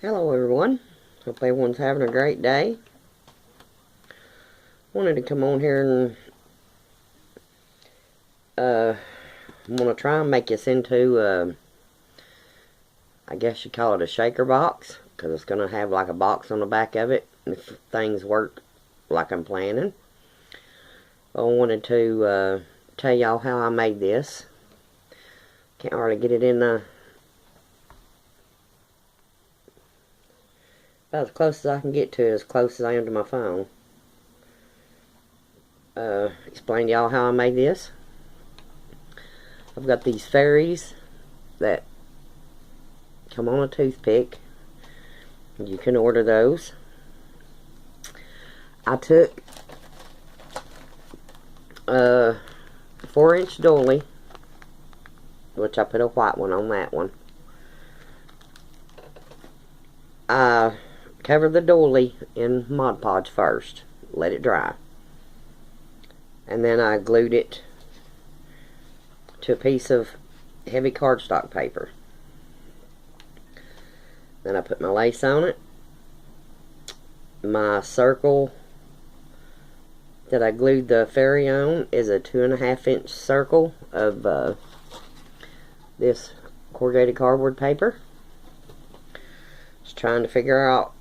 Hello everyone, hope everyone's having a great day. Wanted to come on here and I'm going to try and make this into I guess you call it a shaker box, because it's going to have like a box on the back of it if things work like I'm planning. I wanted to tell y'all how I made this. Can't hardly get it in the about as close as I can get to it, as close as I am to my phone. Explain to y'all how I made this. I've got these fairies that come on a toothpick. You can order those. I took a 4-inch doily, which I put a white one on that one. I covered the doily in Mod Podge first, let it dry, and then I glued it to a piece of heavy cardstock paper. Then I put my lace on it. My circle that I glued the fairy on is a 2.5-inch circle of this corrugated cardboard paper. Just trying to figure out.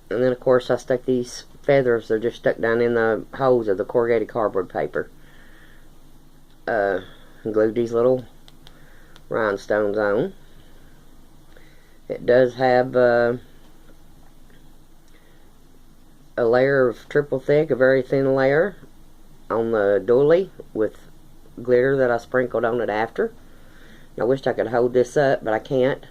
And then of course I stuck these feathers, they're just stuck down in the holes of the corrugated cardboard paper. Glued these little rhinestones on. It does have a layer of triple thick, a very thin layer on the doily with glitter that I sprinkled on it after. I wished I could hold this up, but I can't.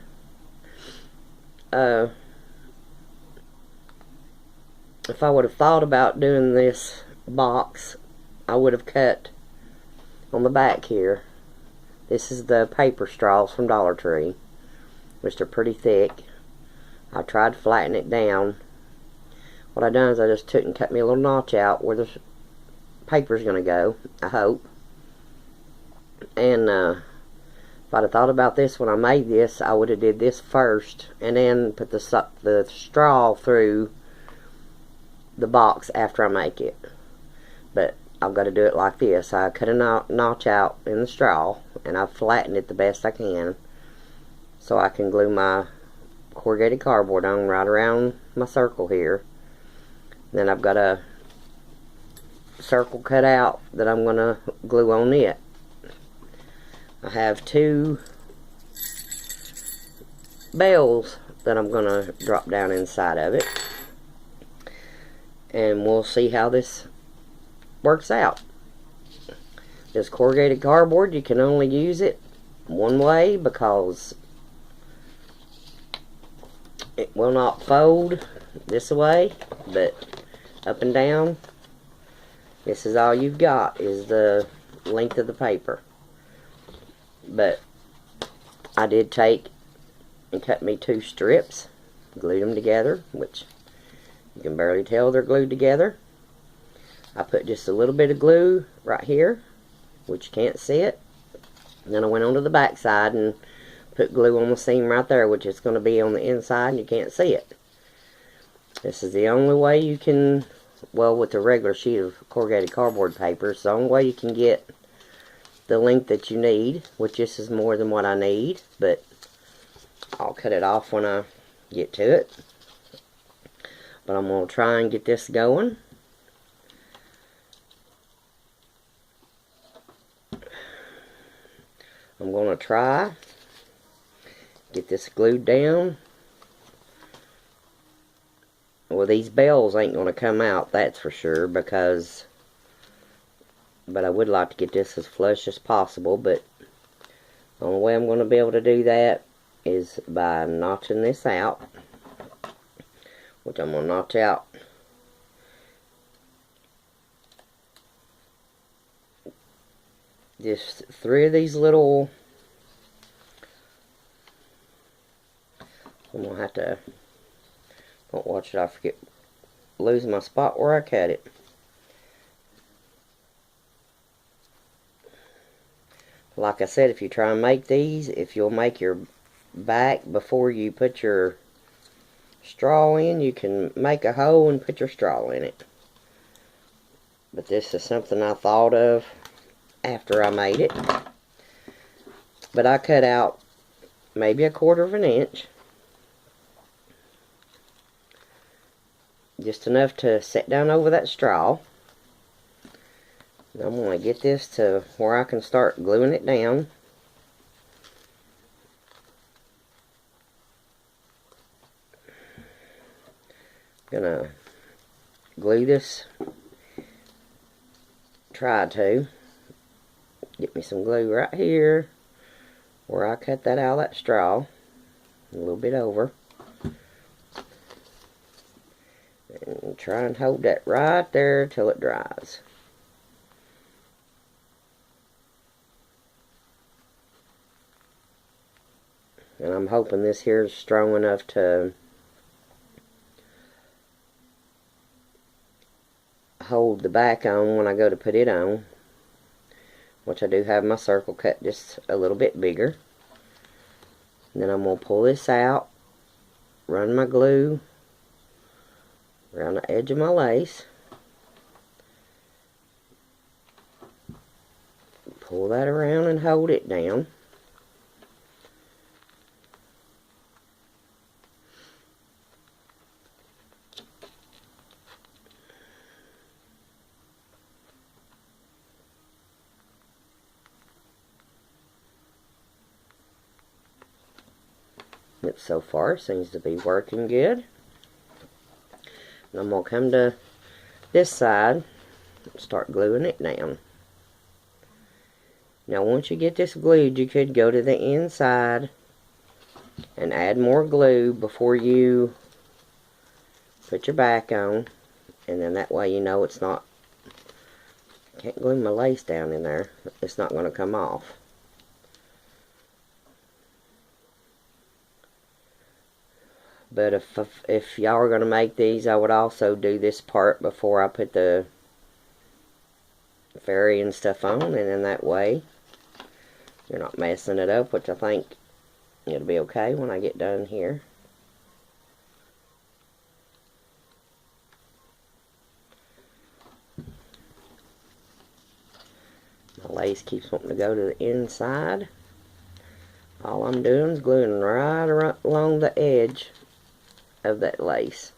If I would have thought about doing this box, I would have cut on the back here. This is the paper straws from Dollar Tree, which are pretty thick. I tried to flatten it down. What I done is I just took and cut me a little notch out where the paper's going to go, I hope. And if I'd have thought about this when I made this, I would have did this first and then put the straw through the box after I make it. But I've got to do it like this. I cut a notch out in the straw and I've flattened it the best I can so I can glue my corrugated cardboard on right around my circle here. Then I've got a circle cut out that I'm going to glue on it. I have 2 bells that I'm going to drop down inside of it. And we'll see how this works out. This corrugated cardboard, you can only use it one way because it will not fold this way, but up and down, this is all you've got, is the length of the paper. But I did take and cut me 2 strips, glued them together, which you can barely tell they're glued together. I put just a little bit of glue right here, which you can't see it. And then I went onto the back side and put glue on the seam right there, which is going to be on the inside and you can't see it. This is the only way you can, well, with a regular sheet of corrugated cardboard paper, it's the only way you can get the length that you need, which this is more than what I need, but I'll cut it off when I get to it. But I'm going to try and get this going. I'm going to try get this glued down. Well, these bells ain't going to come out, that's for sure, but I would like to get this as flush as possible, but the only way I'm going to be able to do that is by notching this out, which I'm going to notch out just 3 of these little, I'm going to have to, don't watch it, I forget, lose my spot where I cut it. Like I said, if you try and make these, if you'll make your back before you put your straw in, you can make a hole and put your straw in it. But this is something I thought of after I made it. But I cut out maybe 1/4 of an inch. Just enough to set down over that straw. And I'm going to get this to where I can start gluing it down. Gonna glue this. Try to get me some glue right here where I cut that out of that straw. A little bit over. And try and hold that right there till it dries. And I'm hoping this here is strong enough to hold the back on when I go to put it on. Which I do have my circle cut just a little bit bigger. And then I'm going to pull this out, run my glue around the edge of my lace. Pull that around and hold it down. It so far seems to be working good. And I'm going to come to this side and start gluing it down. Now once you get this glued, you could go to the inside and add more glue before you put your back on. And then that way you know it's not, I can't glue my lace down in there, it's not going to come off. But if y'all are going to make these, I would also do this part before I put the fairy and stuff on, and then that way you're not messing it up, which I think it'll be okay when I get done here. My lace keeps wanting to go to the inside. All I'm doing is gluing right along the edge of that lace.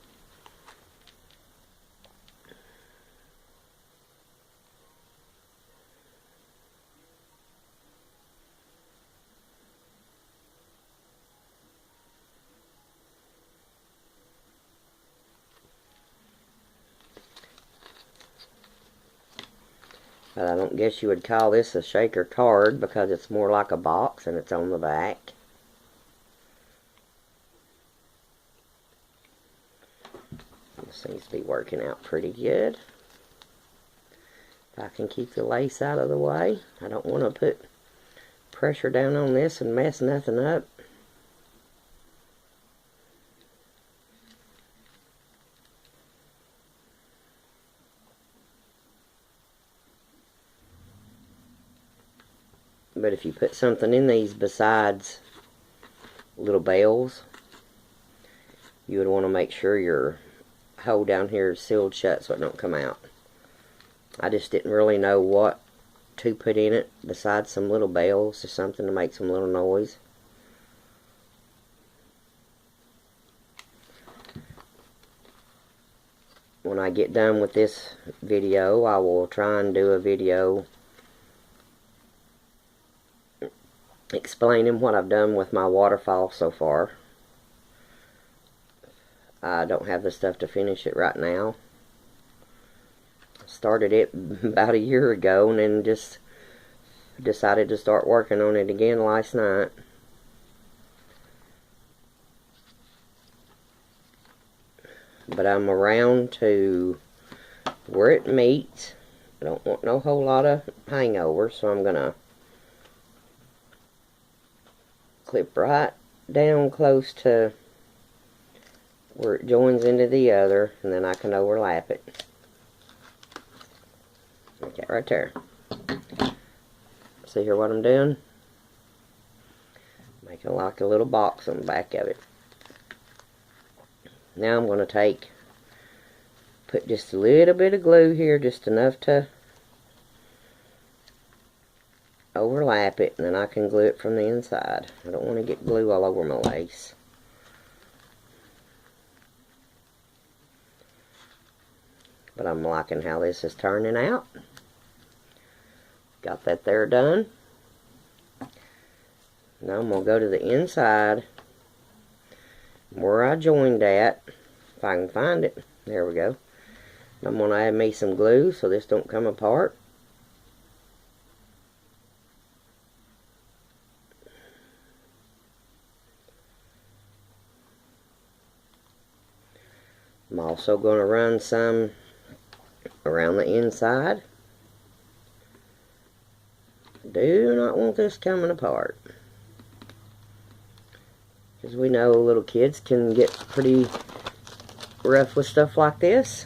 But I don't guess you would call this a shaker card because it's more like a box and it's on the back. This seems to be working out pretty good. If I can keep the lace out of the way. I don't want to put pressure down on this and mess nothing up. But if you put something in these besides little bells, you would want to make sure your hole down here is sealed shut so it don't come out. I just didn't really know what to put in it besides some little bells or something to make some little noise. When I get done with this video, I will try and do a video explaining what I've done with my waterfall so far. I don't have the stuff to finish it right now. Started it about a year ago and then just decided to start working on it again last night. But I'm around to where it meets. I don't want no whole lot of hangover, so I'm gonna clip right down close to where it joins into the other, and then I can overlap it. Okay, right there. See here what I'm doing? Making like a little box on the back of it. Now I'm going to put just a little bit of glue here, just enough to overlap it, and then I can glue it from the inside. I don't want to get glue all over my lace. But I'm liking how this is turning out. Got that there done. Now I'm going to go to the inside where I joined at, if I can find it. There we go. I'm going to add me some glue so this don't come apart. I'm also going to run some around the inside. Do not want this coming apart, because we know little kids can get pretty rough with stuff like this.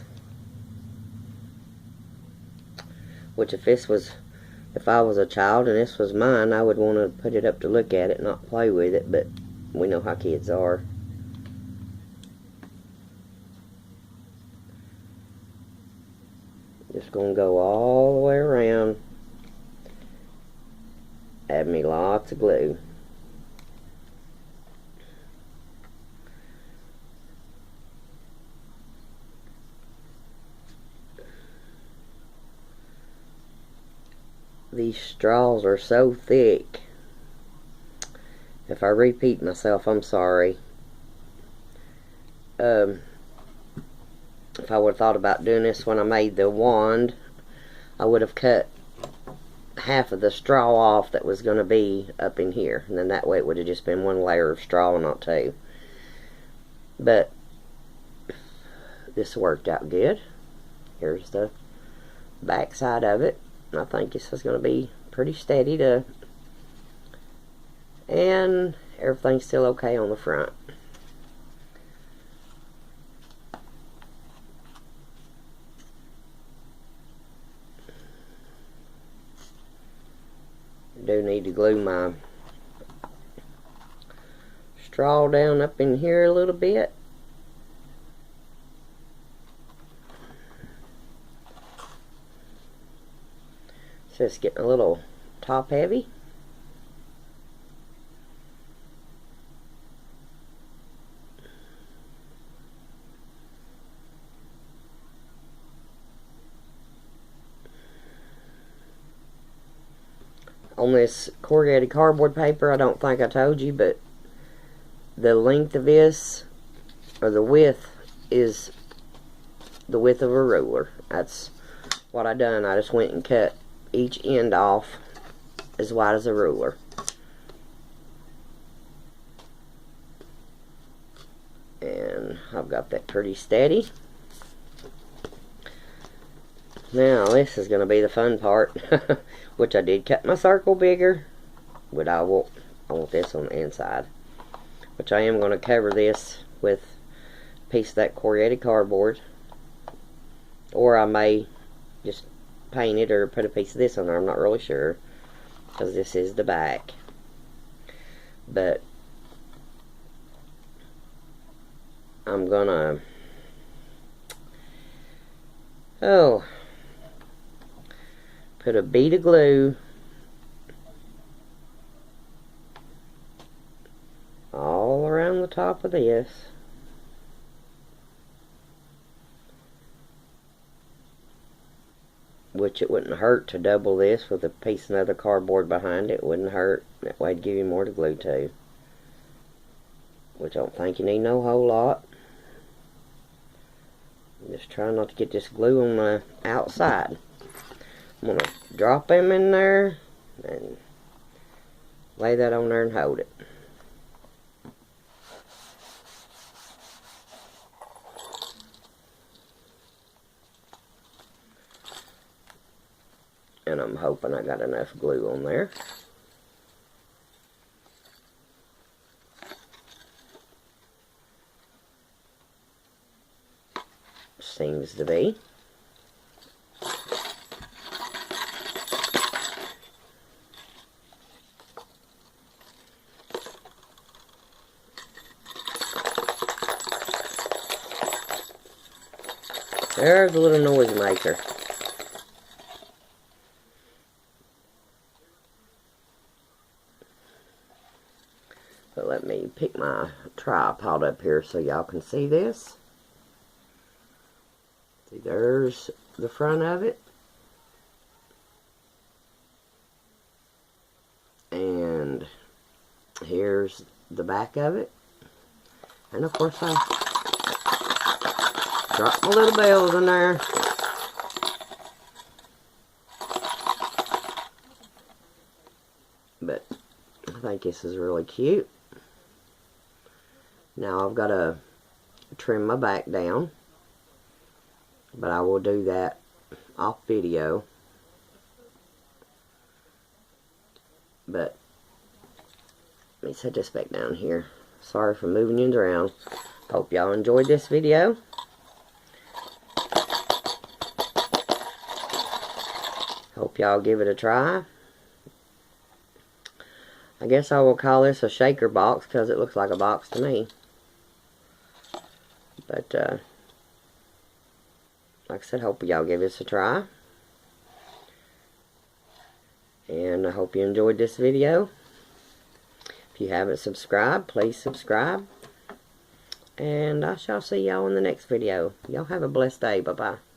Which if I was a child and this was mine, I would want to put it up to look at it, not play with it, but we know how kids are. Just gonna go all the way around. Add me lots of glue. These straws are so thick. If I repeat myself, I'm sorry. If I would have thought about doing this when I made the wand, I would have cut half of the straw off that was going to be up in here, and then that way it would have just been one layer of straw, not two. But this worked out good. Here's the back side of it. I think this is going to be pretty steady and everything's still okay on the front. I do need to glue my straw down up in here a little bit. It's just getting a little top heavy. On this corrugated cardboard paper, I don't think I told you, but the length of this, or the width, is the width of a ruler. That's what I done. I just went and cut each end off as wide as a ruler. And I've got that pretty steady. Now this is going to be the fun part, which I did cut my circle bigger, but I want this on the inside, which I am going to cover this with a piece of that corrugated cardboard, or I may just paint it or put a piece of this on there. I'm not really sure, because this is the back. But I'm gonna put a bead of glue all around the top of this. Which it wouldn't hurt to double this with a piece of other cardboard behind it. It wouldn't hurt. That way it'd give you more to glue to. Which I don't think you need no whole lot. Just try not to get this glue on the outside. I'm going to drop them in there and lay that on there and hold it. And I'm hoping I got enough glue on there. Seems to be. There's a little noise maker. But let me pick my tripod up here so y'all can see this. See, there's the front of it. And here's the back of it. And of course I dropped my little bells in there. But I think this is really cute. Now I've got to trim my back down, but I will do that off video. But let me set this back down here. Sorry for moving you around. Hope y'all enjoyed this video. Hope y'all give it a try. I guess I will call this a shaker box because it looks like a box to me. But, like I said, hope y'all give this a try. And I hope you enjoyed this video. If you haven't subscribed, please subscribe. And I shall see y'all in the next video. Y'all have a blessed day. Bye-bye.